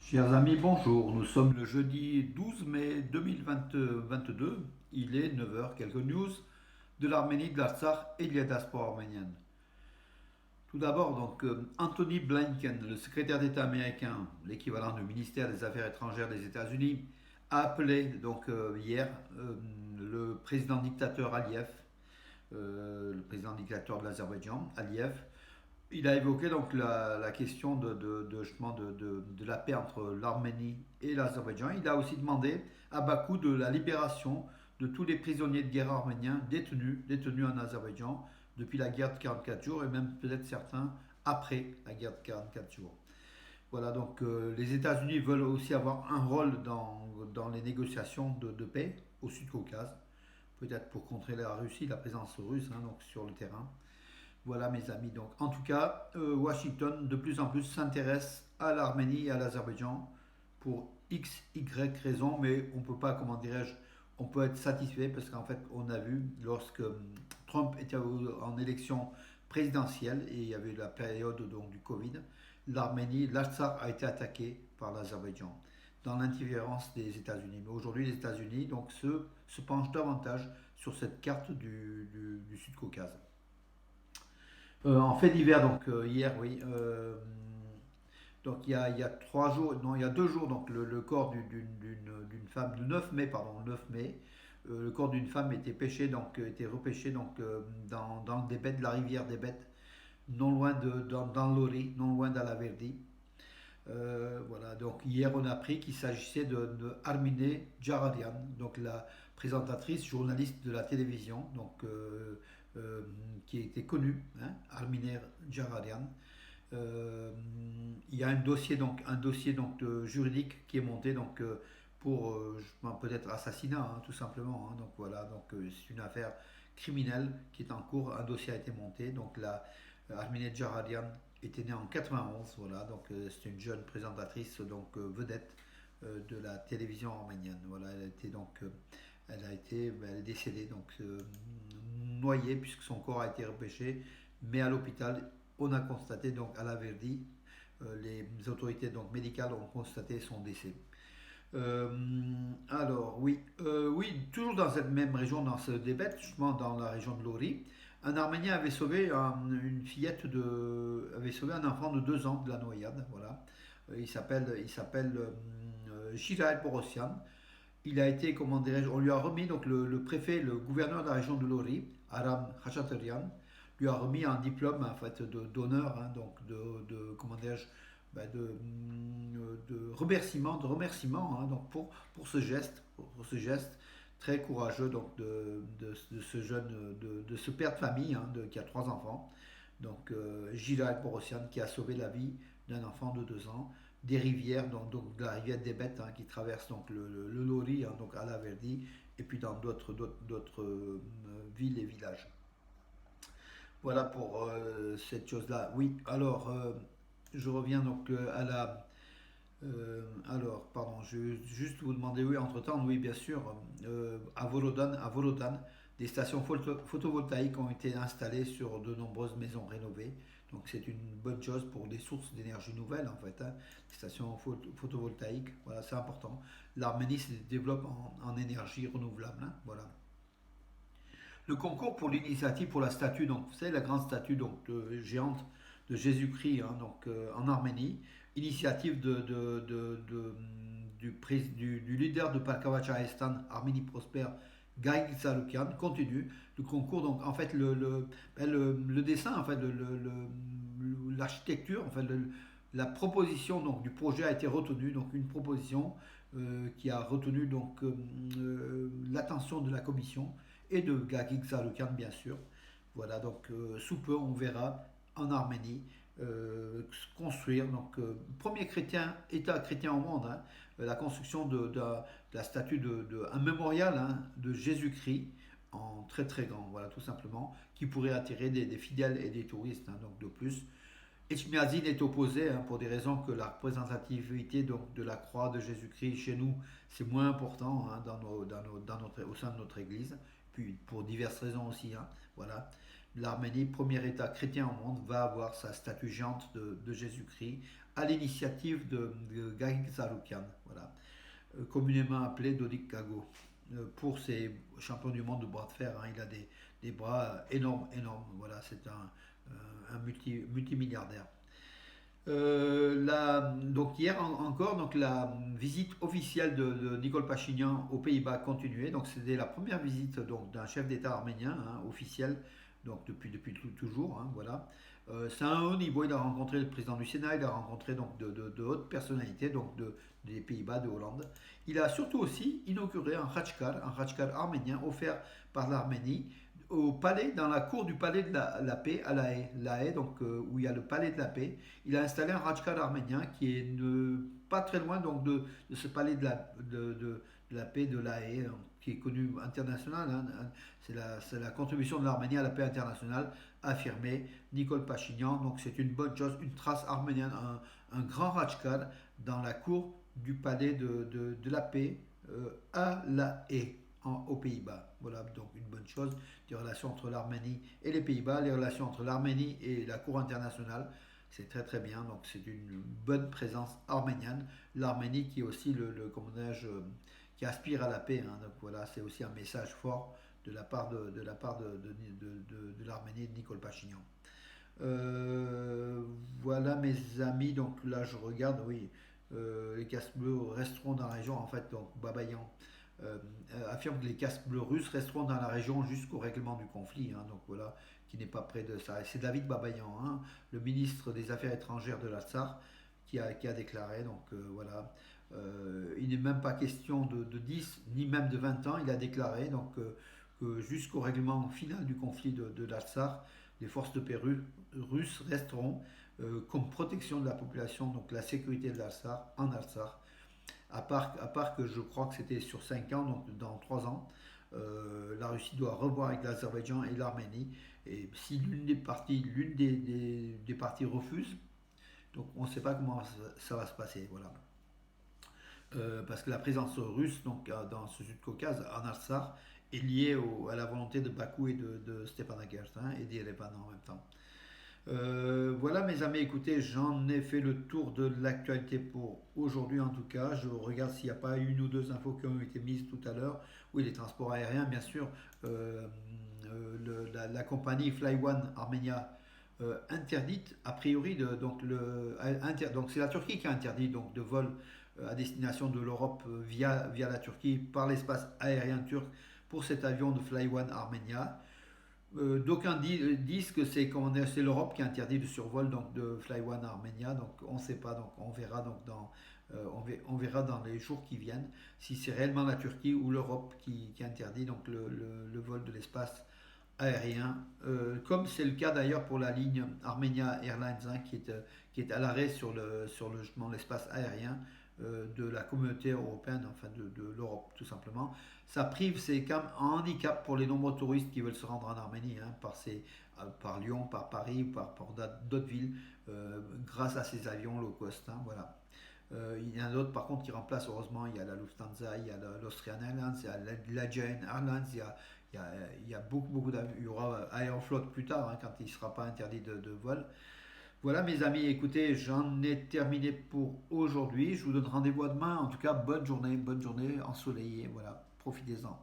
Chers amis, bonjour. Nous sommes le jeudi 12 mai 2022. Il est 9 heures. Quelques news de l'Arménie, de l'Artsakh et de la diaspora arménienne. Tout d'abord, Anthony Blinken, le secrétaire d'État américain, l'équivalent du ministère des Affaires étrangères des États-Unis, a appelé hier le président dictateur Aliyev, le président dictateur de l'Azerbaïdjan, Aliyev. Il a évoqué donc la question de la paix entre l'Arménie et l'Azerbaïdjan. Il a aussi demandé à Bakou de la libération de tous les prisonniers de guerre arméniens détenus en Azerbaïdjan depuis la guerre de 44 jours et même peut-être certains après la guerre de 44 jours. Voilà, les États-Unis veulent aussi avoir un rôle dans les négociations de paix au Sud-Caucase, peut-être pour contrer la Russie, la présence russe donc sur le terrain. Voilà mes amis. Donc en tout cas, Washington de plus en plus s'intéresse à l'Arménie et à l'Azerbaïdjan pour X, Y raisons, mais on peut pas, comment dirais-je, on peut être satisfait parce qu'en fait on a vu lorsque Trump était en élection présidentielle et il y avait la période donc, du Covid, l'Arménie, l'Artsakh a été attaqué par l'Azerbaïdjan dans l'interférence des États-Unis. Mais aujourd'hui les États-Unis se penchent davantage sur cette carte du Sud-Caucase. En fait divers, hier, oui. Il y a 3 jours, non, il y a 2 jours, le corps d'une femme, le 9 mai, pardon, le 9 mai, le corps d'une femme était pêché, était repêché dans des bêtes de la rivière des bêtes, non loin dans l'Ori, non loin d'Alaverdi. Voilà, donc hier on a appris qu'il s'agissait de Armine Djaradian, donc la présentatrice, journaliste de la télévision, qui était connue, hein, Armine Djaradian. Il y a un dossier juridique qui est monté pour peut-être assassinat, hein, tout simplement. Hein. Donc voilà, c'est une affaire criminelle qui est en cours. Un dossier a été monté. Donc la Armine Djaradian était née en 91. Voilà, c'est une jeune présentatrice vedette de la télévision arménienne. Voilà, elle est décédée noyée puisque son corps a été repêché, mais à l'hôpital on a constaté à la Verdi, les autorités médicales ont constaté son décès. Alors oui, toujours dans cette même région, dans ce débat, justement dans la région de Lori, un Arménien avait sauvé avait sauvé un enfant de 2 ans de la noyade. Voilà, il s'appelle Girael Porossian. Il a été, comment dirais-je, on lui a remis le préfet, le gouverneur de la région de Lori, Aram Khachaturian, lui a remis un diplôme en fait d'honneur, hein, comment dirais-je, de remerciement hein, pour ce geste très courageux de ce jeune, de ce père de famille qui a 3 enfants, Gilal Porossian, qui a sauvé la vie d'un enfant de 2 ans des rivières, de la rivière des Bêtes qui traverse le Lori, hein, à la Verdi, et puis dans d'autres villes et villages. Voilà pour cette chose-là. Oui, alors je reviens à la. Alors, pardon, je vais juste vous demander, oui, entre-temps, oui, bien sûr, à Vorodan, des stations photovoltaïques ont été installées sur de nombreuses maisons rénovées. Donc, c'est une bonne chose pour des sources d'énergie nouvelles, en fait, hein, des stations photovoltaïques. Voilà, c'est important. L'Arménie se développe en énergie renouvelable, hein, voilà. Le concours pour l'initiative pour la statue, donc vous savez la grande statue géante de Jésus-Christ en Arménie, initiative du leader de Pakavachaïstan, Arménie prospère, Gaïg Saloukian, continue le concours. Donc en fait le dessin, en fait l'architecture, en fait la proposition du projet a été retenue, donc une proposition qui a retenu l'attention de la commission et de Gagik Zarukan, bien sûr. Voilà, sous peu, on verra en Arménie construire, premier État chrétien au monde, hein, la construction de la statue un mémorial de Jésus-Christ en très très grand, voilà, tout simplement, qui pourrait attirer des fidèles et des touristes, hein, de plus. Echmiadzin est opposé pour des raisons que la représentativité de la croix de Jésus-Christ chez nous, c'est moins important hein, au sein de notre Église, puis pour diverses raisons aussi. Hein, voilà. L'Arménie, premier État chrétien au monde, va avoir sa statue géante de Jésus-Christ à l'initiative de Gary Tsaroukian, voilà, communément appelé Dodik Kago. Pour ses champions du monde de bras de fer, hein, il a des bras énormes, énormes. Voilà, c'est un multimilliardaire. Donc hier encore, donc la visite officielle de Nicole Pachinian aux Pays-Bas continuait. Donc c'était la première visite donc d'un chef d'État arménien, hein, officiel, donc depuis toujours, hein, voilà. C'est à un haut niveau. Il a rencontré le président du Sénat, il a rencontré donc de hautes personnalités, donc des Pays-Bas, de Hollande. Il a surtout aussi inauguré un Khatchkar arménien offert par l'Arménie au palais, dans la cour du palais de la paix à La Haye donc, où il y a le palais de la paix. Il a installé un Rajkal arménien qui est pas très loin donc, de ce palais de la paix de La Haye, qui est connu international. Hein. C'est la contribution de l'Arménie à la paix internationale, affirmé Nicole Pachinian. Donc c'est une bonne chose, une trace arménienne, un grand Rajkal dans la cour du palais de la paix à La Haye, aux Pays-Bas. Voilà, donc une bonne chose, des relations entre l'Arménie et les Pays-Bas, les relations entre l'Arménie et la Cour internationale, c'est très très bien, donc c'est une bonne présence arménienne. L'Arménie qui est aussi comment qui aspire à la paix, hein, donc voilà, c'est aussi un message fort de l'Arménie et de Nicole Pachinian. Voilà mes amis, donc là je regarde, oui, les casques bleus resteront dans la région, en fait, donc Babayan affirme que les casques bleus russes resteront dans la région jusqu'au règlement du conflit, hein, donc voilà, qui n'est pas près de ça. Et c'est David Babayan, hein, le ministre des Affaires étrangères de l'Artsakh, qui a déclaré, donc voilà, il n'est même pas question de 10 ni même de 20 ans, il a déclaré donc que jusqu'au règlement final du conflit de l'Artsakh, les forces de paix russes resteront comme protection de la population, donc la sécurité de l'Artsakh en Artsakh. À part que je crois que c'était sur 5 ans, donc dans 3 ans, la Russie doit revoir avec l'Azerbaïdjan et l'Arménie. Et si l'une des parties refuse, donc on ne sait pas comment ça va se passer. Voilà. Parce que la présence russe donc, dans ce Sud-Caucase, en Artsakh, est liée à la volonté de Bakou et de Stepanakert, hein, et d'Yerevan en même temps. Voilà mes amis, écoutez, j'en ai fait le tour de l'actualité pour aujourd'hui en tout cas. Je regarde s'il n'y a pas une ou deux infos qui ont été mises tout à l'heure. Oui, les transports aériens, bien sûr. La compagnie Flyone Armenia interdite, a priori, donc c'est la Turquie qui a interdit donc, de vol à destination de l'Europe via la Turquie par l'espace aérien turc pour cet avion de Flyone Armenia. D'aucuns disent que c'est l'Europe qui interdit le survol donc, de Flyone Armenia, donc on ne sait pas, donc on verra on verra dans les jours qui viennent si c'est réellement la Turquie ou l'Europe qui interdit donc le vol de l'espace aérien, comme c'est le cas d'ailleurs pour la ligne Armenia Airlines, hein, qui est à l'arrêt sur l'espace aérien de la communauté européenne, enfin de l'Europe tout simplement. Ça prive, c'est quand même un handicap pour les nombreux touristes qui veulent se rendre en Arménie, hein, par Lyon, par Paris ou par d'autres villes, grâce à ces avions low cost. Hein, voilà. Il y en a d'autres par contre qui remplacent, heureusement, il y a la Lufthansa, il y a l'Austrian Airlines, il y a l'Aegean Airlines, il y a beaucoup d'avions. Il y aura Aeroflot plus tard, hein, quand il ne sera pas interdit de vol. Voilà mes amis, écoutez, j'en ai terminé pour aujourd'hui. Je vous donne rendez-vous à demain. En tout cas, bonne journée ensoleillée. Voilà, profitez-en.